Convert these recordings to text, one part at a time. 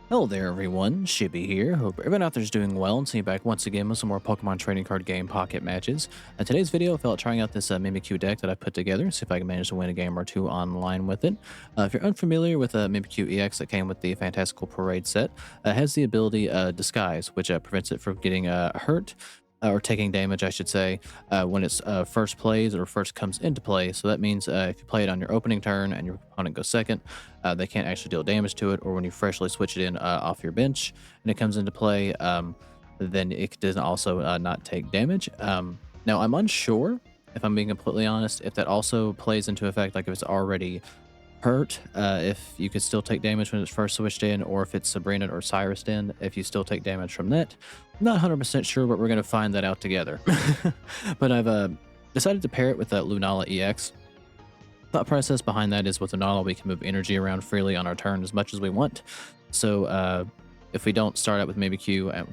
Hello there everyone, Shibby here. Hope everyone out there is doing well and seeing you back once again with some more Pokemon trading card game pocket matches. In today's video, I felt trying out this Mimikyu deck that I put together, see if I can manage to win a game or two online with it. If you're unfamiliar with Mimikyu EX that came with the Fantastical Parade set, it has the ability Disguise, which prevents it from getting hurt or taking damage, I should say, when it's first plays or first comes into play. So that means if you play it on your opening turn and your opponent goes second, they can't actually deal damage to it. Or when you freshly switch it in off your bench and it comes into play, then it doesn't also not take damage. Now, I'm unsure, if I'm being completely honest, if that also plays into effect, like if it's already hurt, if you could still take damage when it's first switched in, or if it's Sabrina or Cyrus in, if you still take damage from that. Not 100% sure, but we're going to find that out together. But I've decided to pair it with Lunala EX. Thought process behind that is with Lunala, we can move energy around freely on our turn as much as we want. So if we don't start out with Mimikyu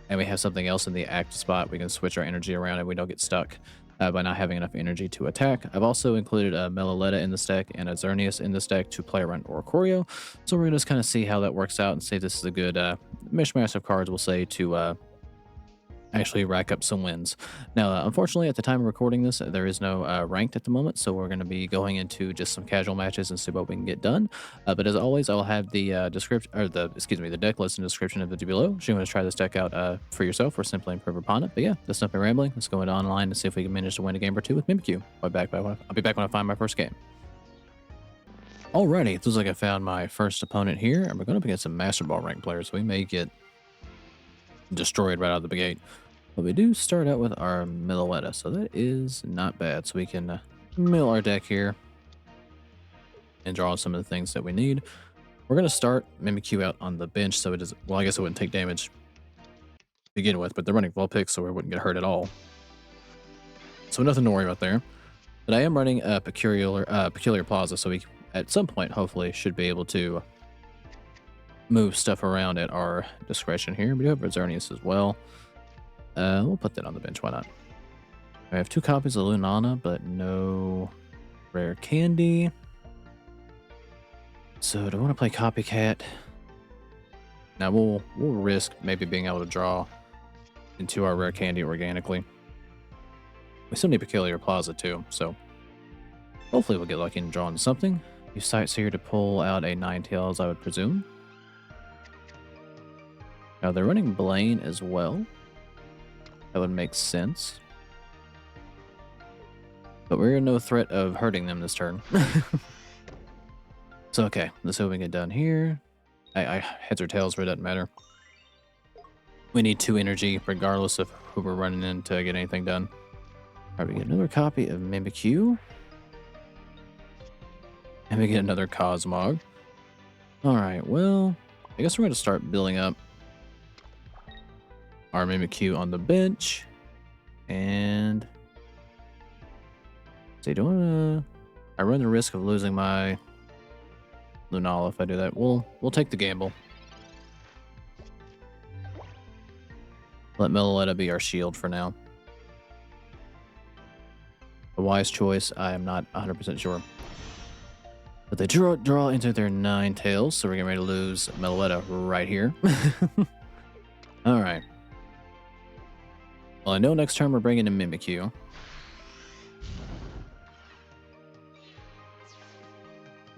and we have something else in the active spot, we can switch our energy around and we don't get stuck by not having enough energy to attack. I've also included a Meloetta in this deck and a Xerneas in this deck to play around Oricorio. So we're going to just kind of see how that works out and see if this is a good mishmash of cards, we'll say, to actually rack up some wins. Now, unfortunately, at the time of recording this, there is no ranked at the moment, so we're going to be going into just some casual matches and see what we can get done. But as always, I'll have the description, or the deck list and description of the below. If you want to try this deck out for yourself or simply improve upon it. But yeah, that's not me rambling. Let's go into online and see if we can manage to win a game or two with Mimikyu. I'll be back when I find my first game. Alrighty, it looks like I found my first opponent here, and we're going up against some Master Ball ranked players, so we may get destroyed right out of the gate. But we do start out with our Meloetta, so that is not bad. So we can mill our deck here and draw some of the things that we need. We're going to start Mimikyu out on the bench, so it does, well, I guess it wouldn't take damage to begin with, but they're running Vulpix, so we wouldn't get hurt at all. So nothing to worry about there. But I am running a Peculiar Plaza, so we, at some point, hopefully, should be able to move stuff around at our discretion here. We do have Xerneas as well. We'll put that on the bench, why not? I have 2 copies of Lunana, but no rare candy. So do I want to play Copycat? Now we'll risk maybe being able to draw into our rare candy organically. We still need Peculiar Plaza too, so hopefully we'll get lucky and draw into something. Use Sights here to pull out a Ninetales, I would presume. Now they're running Blaine as well. That would make sense. But we're in no threat of hurting them this turn. So okay, let's see what we can get done here. I heads or tails, but it doesn't matter. We need 2 energy, regardless of who we're running in to get anything done. Alright, we get another copy of Mimikyu. And we get another Cosmog. Alright, well, I guess we're going to start building up our Mimikyu on the bench. And see, I run the risk of losing my Lunala if I do that. We'll take the gamble. Let Meloetta be our shield for now. A wise choice, I am not 100% sure. But they draw into their Ninetales, so we're getting ready to lose Meloetta right here. Alright. Well, I know next turn we're bringing in Mimikyu.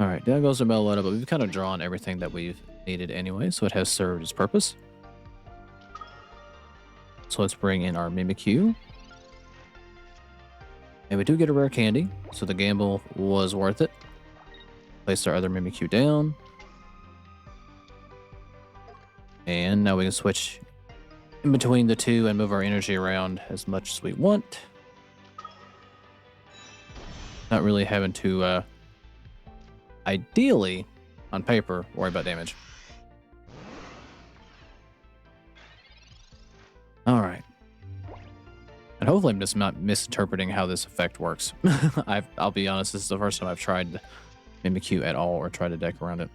Alright, down goes to Meloetta, but we've kind of drawn everything that we've needed anyway, so it has served its purpose. So let's bring in our Mimikyu. And we do get a rare candy, so the gamble was worth it. Place our other Mimikyu down. And now we can switch in between the 2 and move our energy around as much as we want. Not really having to, ideally, on paper, worry about damage. Alright. And hopefully I'm just not misinterpreting how this effect works. I'll be honest, this is the first time I've tried Mimikyu at all or tried to deck around it.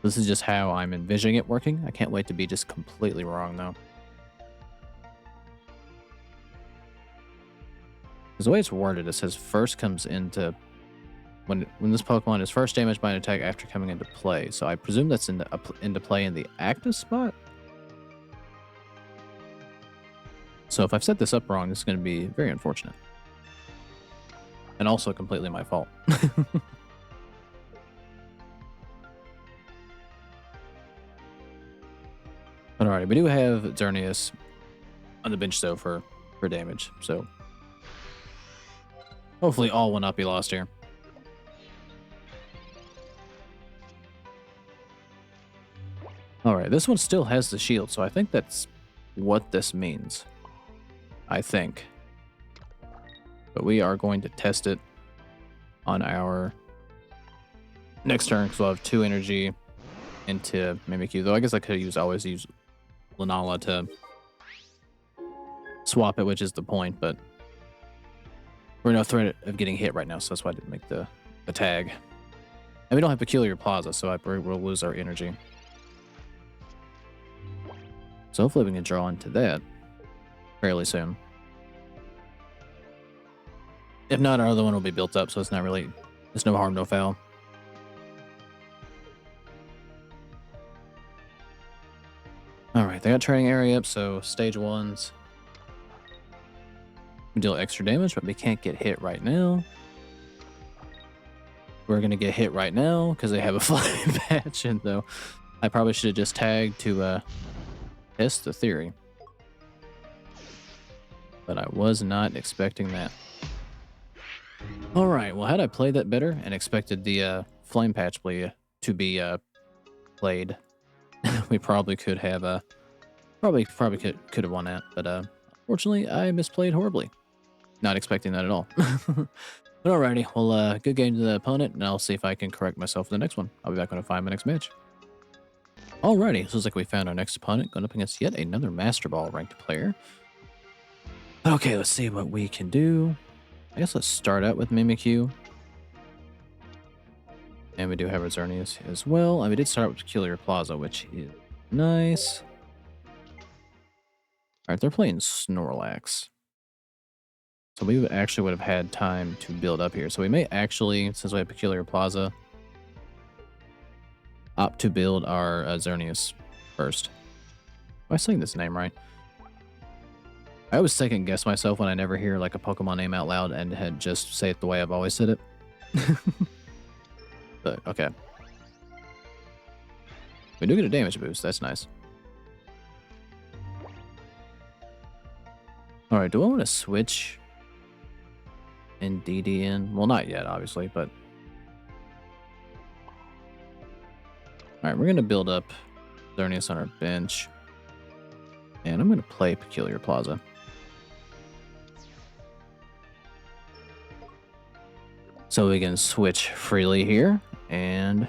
This is just how I'm envisioning it working. I can't wait to be just completely wrong, though. Because the way it's worded, it says first comes into when this Pokemon is first damaged by an attack after coming into play. So I presume that's into play in the active spot. So if I've set this up wrong, this is going to be very unfortunate. And also completely my fault. But alright, we do have Xerneas on the bench though for damage. So hopefully all will not be lost here. Alright, this one still has the shield, so I think that's what this means. I think. But we are going to test it on our next turn because we'll have 2 energy into Mimikyu. Though I guess I could always use Lunala to swap it, which is the point, but we're no threat of getting hit right now, so that's why I didn't make the tag. And we don't have Peculiar Plaza, so we'll lose our energy. So hopefully we can draw into that fairly soon. If not, our other one will be built up, so it's no harm, no foul. Alright, they got training area up, so stage 1s. We deal extra damage, but we can't get hit right now. We're going to get hit right now because they have a flying patch, and though I probably should have just tagged to test the theory. But I was not expecting that. Alright, well, had I played that better and expected the flame patch to be played, we probably could have probably could have won that, but unfortunately I misplayed horribly. Not expecting that at all. But alrighty, well, good game to the opponent, and I'll see if I can correct myself for the next one. I'll be back when I find my next match. Alrighty, so looks like we found our next opponent, going up against yet another Master Ball ranked player. Okay, let's see what we can do. I guess let's start out with Mimikyu. And we do have our Xerneas as well. And we did start with Peculiar Plaza, which is nice. Alright, they're playing Snorlax. So we would have had time to build up here. So we may actually, since we have Peculiar Plaza, opt to build our Xerneas first. Am I saying this name right? I always second guess myself when I never hear like a Pokemon name out loud and had just say it the way I've always said it. But okay. We do get a damage boost, that's nice. Alright, do I want to switch in DDN? Well, not yet, obviously, but... Alright, we're going to build up Xerneas on our bench. And I'm going to play Peculiar Plaza. So we can switch freely here, and...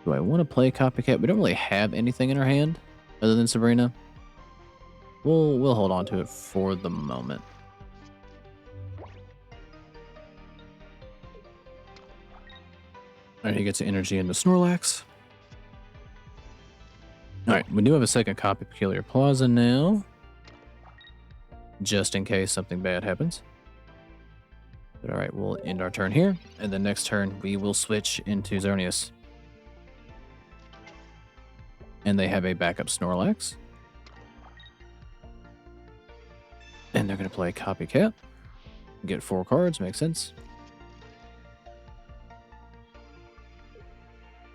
Do I want to play Copycat? We don't really have anything in our hand other than Sabrina. We'll hold on to it for the moment. Alright, he gets energy into Snorlax. Alright, we do have a second copy of Peculiar Plaza now. Just in case something bad happens. But alright, we'll end our turn here. And the next turn, we will switch into Xerneas. And they have a backup Snorlax. And they're going to play Copycat. Get 4 cards, makes sense.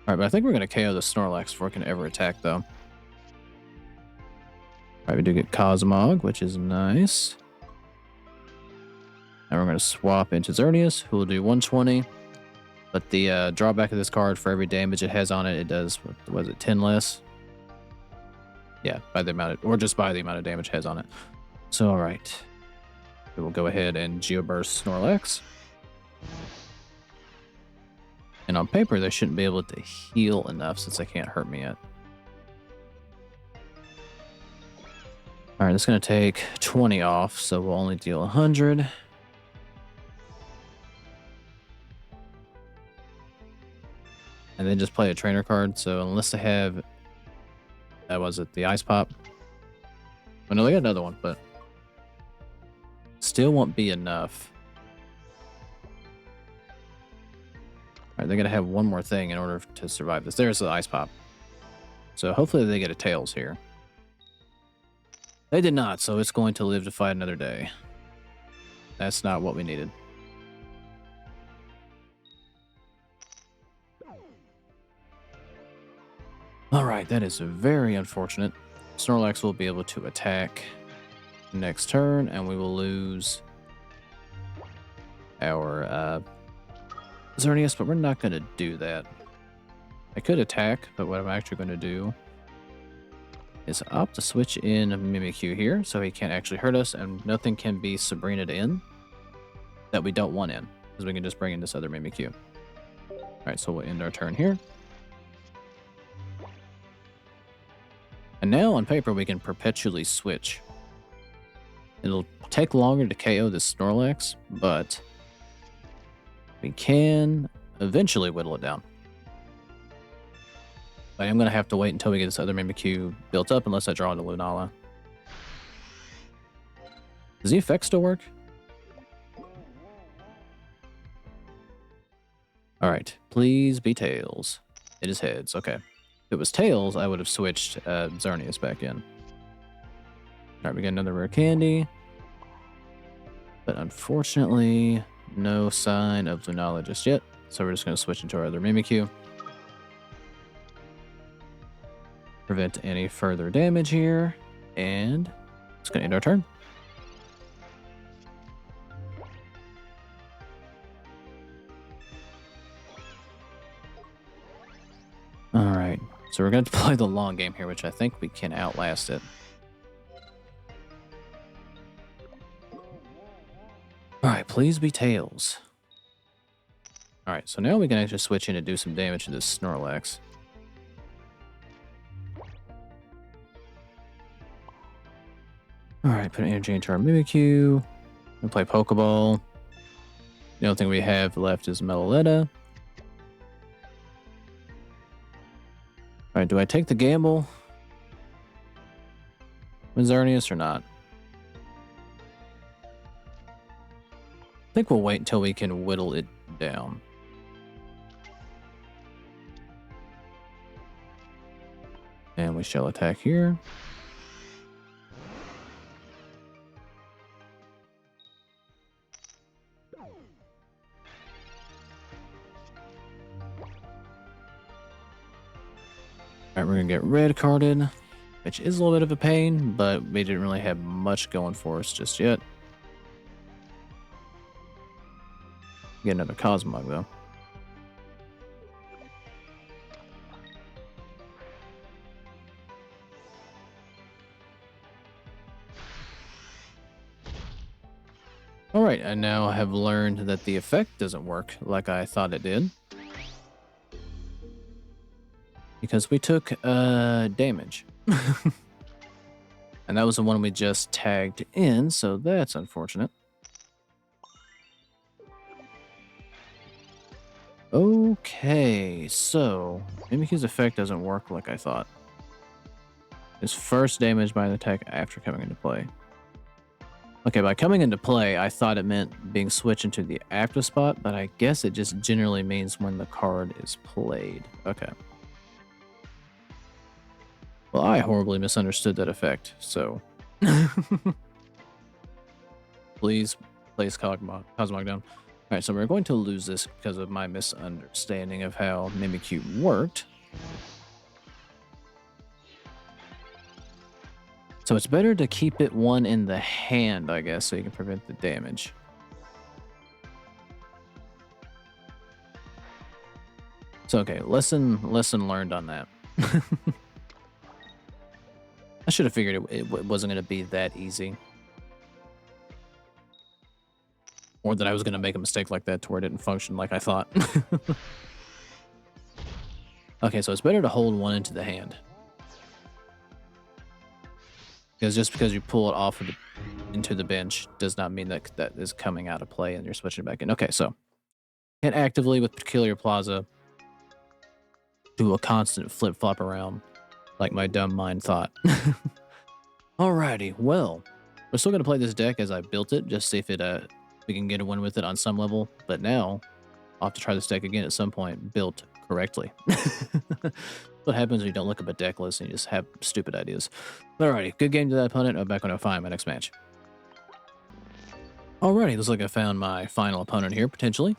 Alright, but I think we're going to KO the Snorlax before it can ever attack, though. Alright, we do get Cosmog, which is nice. Now we're going to swap into Xerneas, who will do 120. But the drawback of this card, for every damage it has on it, it does, what was it, 10 less? Yeah, by the amount of, or just by the amount of damage it has on it. So, alright. We will go ahead and Geoburst Snorlax. And on paper, they shouldn't be able to heal enough since they can't hurt me yet. Alright, that's going to take 20 off, so we'll only deal 100. And then just play a trainer card, so unless they have... was it the Ice Pop? Oh no, they got another one, but... Still won't be enough All right, they're gonna have one more thing in order to survive this. There's the ice pop. So hopefully they get a tails here. They did not, so it's going to live to fight another day. That's not what we needed. All right, that is very unfortunate. Snorlax will be able to attack next turn, and we will lose our Xerneas, but we're not going to do that. I could attack, but what I'm actually going to do is opt to switch in Mimikyu here, so he can't actually hurt us, and nothing can be Sabrina'd in that we don't want in, because we can just bring in this other Mimikyu. Alright, so we'll end our turn here. And now, on paper, we can perpetually switch. It'll take longer to KO this Snorlax, but we can eventually whittle it down. But I'm going to have to wait until we get this other Mimikyu built up, unless I draw into Lunala. Does the effect still work? Alright, please be tails. It is heads, okay. If it was tails, I would have switched Xerneas back in. Alright, we got another rare candy. But unfortunately, no sign of Lunala just yet. So we're just going to switch into our other Mimikyu. Prevent any further damage here. And it's going to end our turn. Alright, so we're going to play the long game here, which I think we can outlast it. Alright, please be tails. Alright, so now we can actually switch in and do some damage to this Snorlax. Alright, put energy into our Mimikyu. And play Pokeball. The only thing we have left is Meloetta. Alright, do I take the gamble with Xerneas or not? I think we'll wait until we can whittle it down. And we shall attack here. Alright, we're gonna get red carded, which is a little bit of a pain, but we didn't really have much going for us just yet. Get another Cosmog though. Alright, I now have learned that the effect doesn't work like I thought it did. Because we took damage. And that was the one we just tagged in, so that's unfortunate. Okay, so Mimikyu's effect doesn't work like I thought. It's first damage by an attack after coming into play. Okay, by coming into play, I thought it meant being switched into the active spot, but I guess it just generally means when the card is played. Okay. Well, I horribly misunderstood that effect, so... Please place Cosmog down. Alright, so we're going to lose this because of my misunderstanding of how Mimikyu worked. So it's better to keep it one in the hand, I guess, so you can prevent the damage. So okay, lesson learned on that. I should have figured it wasn't going to be that easy. Or that I was going to make a mistake like that to where it didn't function like I thought. Okay, so it's better to hold one into the hand. Because just because you pull it off of into the bench does not mean that that is coming out of play and you're switching it back in. Okay, so hit actively with Peculiar Plaza. Do a constant flip-flop around like my dumb mind thought. Alrighty, well, we're still going to play this deck as I built it, just see if it we can get a win with it on some level. But now, I'll have to try this deck again at some point, built correctly. What happens when you don't look up a deck list and you just have stupid ideas. Alrighty, good game to that opponent. I'm back when I find my next match. Alrighty, looks like I found my final opponent here, potentially.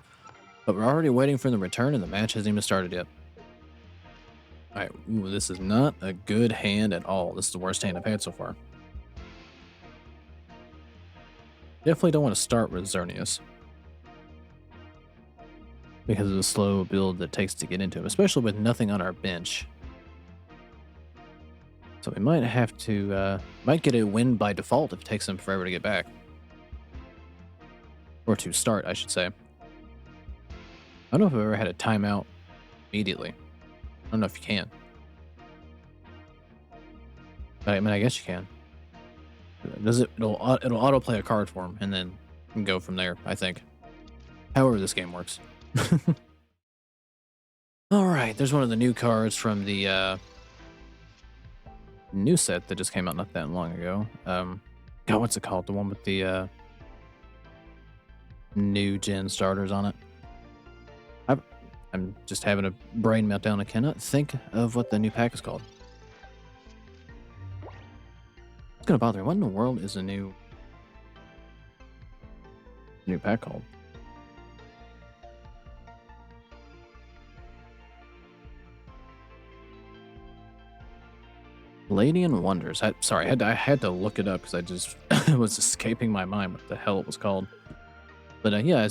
But we're already waiting for the return and the match hasn't even started yet. Alright, this is not a good hand at all. This is the worst hand I've had so far. Definitely don't want to start with Xerneas, because of the slow build that takes to get into him, especially with nothing on our bench. So we might have to, might get a win by default if it takes him forever to get back. Or to start, I should say. I don't know if I've ever had a timeout immediately. I don't know if you can. I mean, I guess you can. It'll autoplay a card for him and then go from there, I think. However this game works. Alright, there's one of the new cards from the new set that just came out not that long ago. God, what's it called? The one with the new gen starters on it. I'm just having a brain meltdown. I cannot think of what the new pack is called. It's gonna bother me. What in the world is a new pack called? Lady and Wonders. Sorry, I had to look it up because I just was escaping my mind what the hell it was called. But yeah,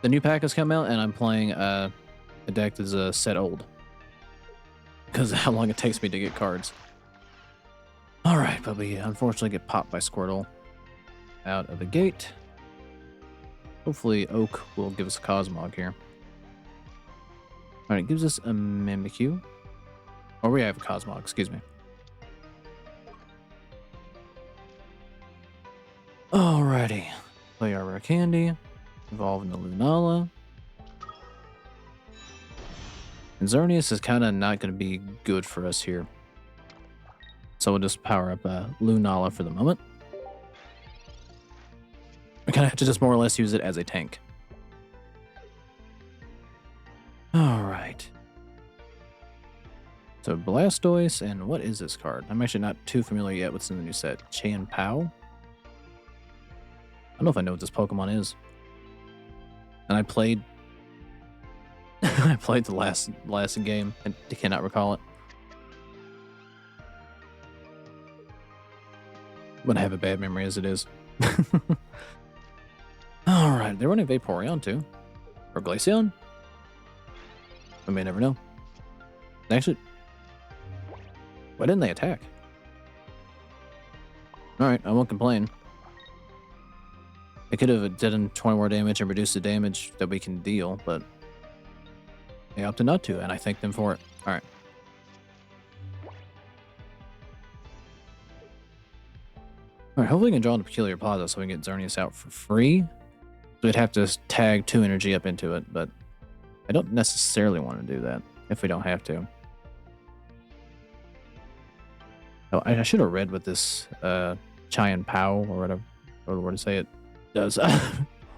the new pack has come out, and I'm playing a deck that's a set old because of how long it takes me to get cards. All right, but we unfortunately get popped by Squirtle out of the gate. Hopefully, Oak will give us a Cosmog here. All right, it gives us a Mimikyu. Or we have a Cosmog, excuse me. Alrighty. Play our Rare Candy. Evolve into Lunala. And Xerneas is kind of not going to be good for us here. So we'll just power up Lunala for the moment. We kind of have to just more or less use it as a tank. Alright. So Blastoise, and what is this card? I'm actually not too familiar yet what's in the new set. Chan Pao? I don't know if I know what this Pokemon is. And I played I played the last game and I cannot recall it. But I have a bad memory as it is. Alright, they're running Vaporeon too. Or Glaceon? I may never know. Actually, why didn't they attack? Alright, I won't complain. It could have done 20 more damage and reduced the damage that we can deal, but they opted not to, and I thank them for it. Alright. Alright, hopefully we can draw in the Peculiar Plaza so we can get Xerneas out for free. So we'd have to tag 2 energy up into it, but I don't necessarily want to do that if we don't have to. Oh, I should have read what this Chan Pao or whatever, or the word to say it, does.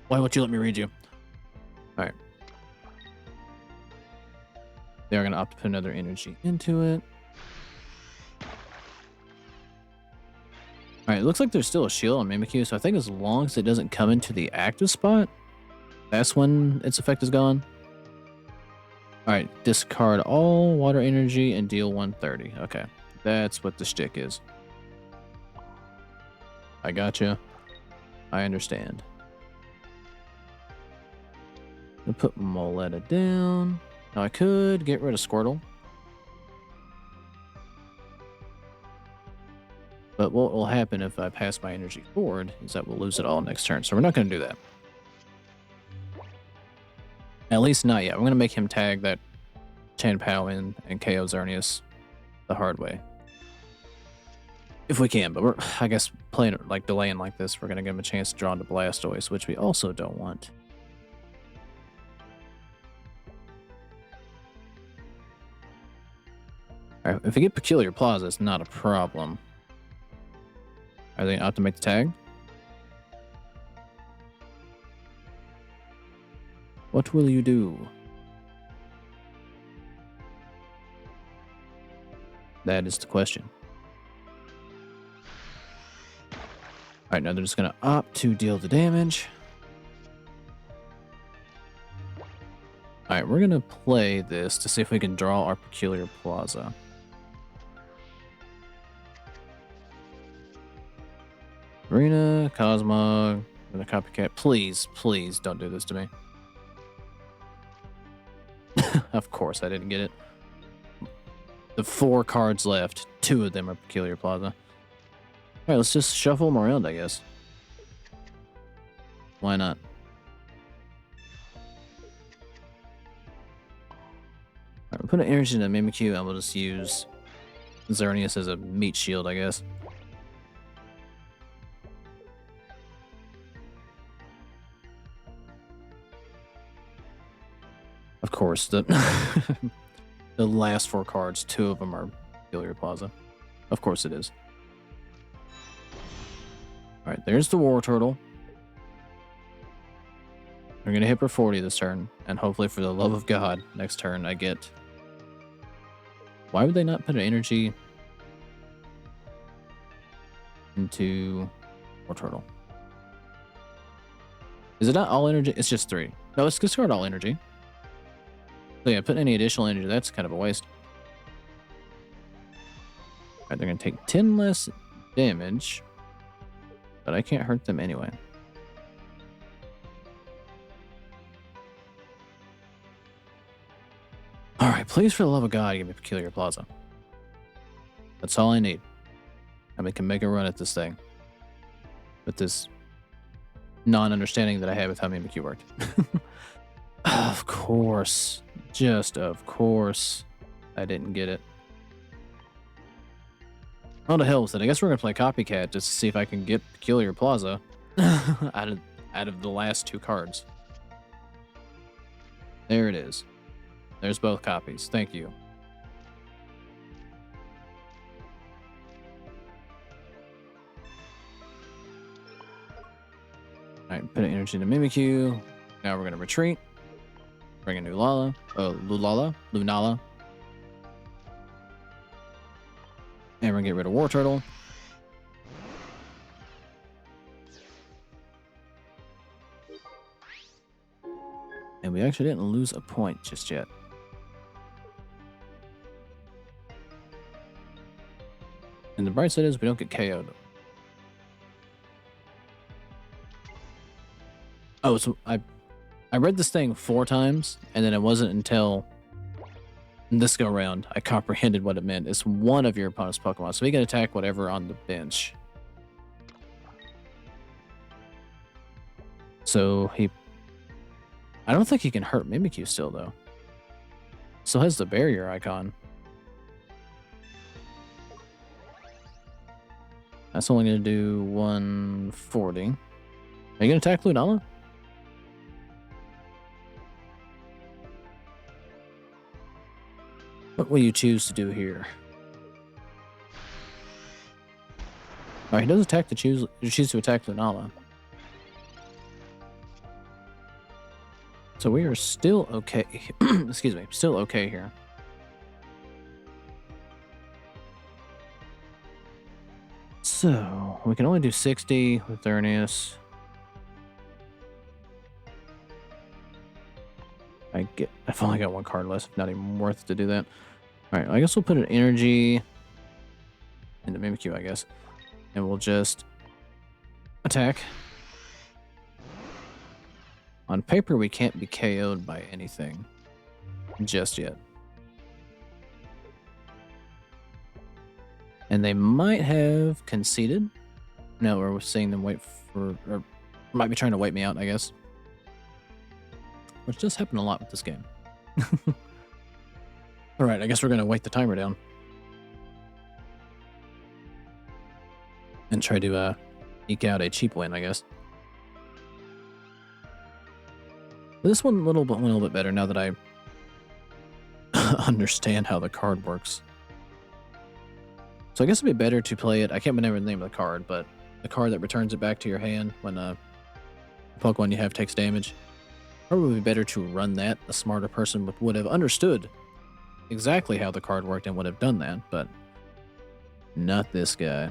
Why won't you let me read you? Alright. They are going to opt to put another energy into it. Alright, it looks like there's still a shield on Mimikyu, so I think as long as it doesn't come into the active spot, that's when its effect is gone. Alright, discard all water energy and deal 130. Okay, that's what the shtick is. I gotcha. I understand. I'll put Meloetta down. Now I could get rid of Squirtle. But what will happen if I pass my energy forward is that we'll lose it all next turn. So we're not going to do that. At least not yet. We're going to make him tag that Chan Pao in and KO Xerneas the hard way. If we can, but we're, I guess, playing it like delaying like this, we're going to give him a chance to draw into Blastoise, which we also don't want. Alright, if we get Peculiar Plaza, it's not a problem. Are they out to make the tag? What will you do? That is the question. Alright, now they're just going to opt to deal the damage. Alright, we're going to play this to see if we can draw our Peculiar Plaza. Arena, Cosmog, and the Copycat. Please, please don't do this to me. Of course I didn't get it. The 4 cards left. 2 of them are Peculiar Plaza. Alright, let's just shuffle them around, I guess. Why not? Alright, we'll put an energy into Mimikyu and we'll just use Xerneas as a meat shield, I guess. Of course, the the last 4 cards, 2 of them are Peculiar Plaza. Of course it is. Alright, there's the War Turtle. We're going to hit for 40 this turn, and hopefully for the love of God, next turn I get... Why would they not put an energy into War Turtle? Is it not all energy? It's just 3. No, let's discard all energy. So yeah, put any additional energy, that's kind of a waste. Alright, they're going to take 10 less damage, but I can't hurt them anyway. Alright, please for the love of God, give me Peculiar Plaza. That's all I need. And we can make a run at this thing. With this non-understanding that I had with how Mimikyu worked. Of course. Just of course. I didn't get it. Oh, the hell with it. I guess we're going to play Copycat just to see if I can get Peculiar Plaza out of the last 2 cards. There it is. There's both copies. Thank you. Alright, put an energy into Mimikyu. Now we're going to retreat. Bring in Lunala. Lunala. And we're going to get rid of War Turtle. And we actually didn't lose a point just yet. And the bright side is we don't get KO'd. Oh, so I read this thing 4 times, and then it wasn't until this go round I comprehended what it meant. It's one of your opponent's Pokemon, so he can attack whatever on the bench. So I don't think he can hurt Mimikyu still, though. Still has the barrier icon. That's only going to do 140. Are you going to attack Lunala? What will you choose to do here? Alright, he does attack choose to attack Lunala. So we are still okay. Excuse me, still okay here. So we can only do 60 with Xerneas. I've only got 1 card left, not even worth to do that. Alright, I guess we'll put an energy into Mimikyu, I guess. And we'll just attack. On paper, we can't be KO'd by anything just yet. And they might have conceded. No, we're seeing them wait for... Or might be trying to wait me out, I guess. Which does happen a lot with this game. Alright, I guess we're going to wait the timer down. And try to eke out a cheap win, I guess. This one went a little bit better now that I understand how the card works. So I guess it'd be better to play it. I can't remember the name of the card, but the card that returns it back to your hand when a Pokemon you have takes damage. Probably better to run that. A smarter person would have understood exactly how the card worked and would have done that, but not this guy.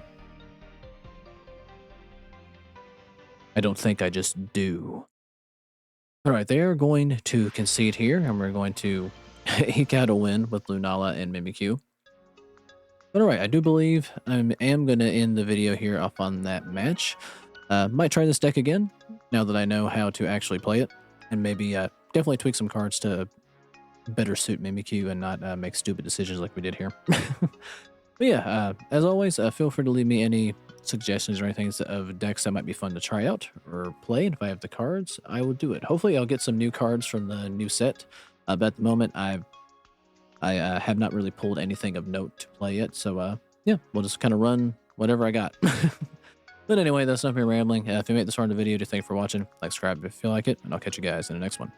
I don't think I just do. All right, they are going to concede here, and we're going to eke out a win with Lunala and Mimikyu. But all right, I do believe I am going to end the video here off on that match. Might try this deck again, now that I know how to actually play it, and maybe definitely tweak some cards to better suit Mimikyu and not make stupid decisions like we did here. But yeah, as always, feel free to leave me any suggestions or anything of decks that might be fun to try out or play. And if I have the cards, I will do it. Hopefully, I'll get some new cards from the new set. But at the moment, I have not really pulled anything of note to play yet. So yeah, we'll just kind of run whatever I got. But anyway, that's enough of me rambling. If you made this far in the video, just thank you for watching. Like, subscribe if you feel like it, and I'll catch you guys in the next one.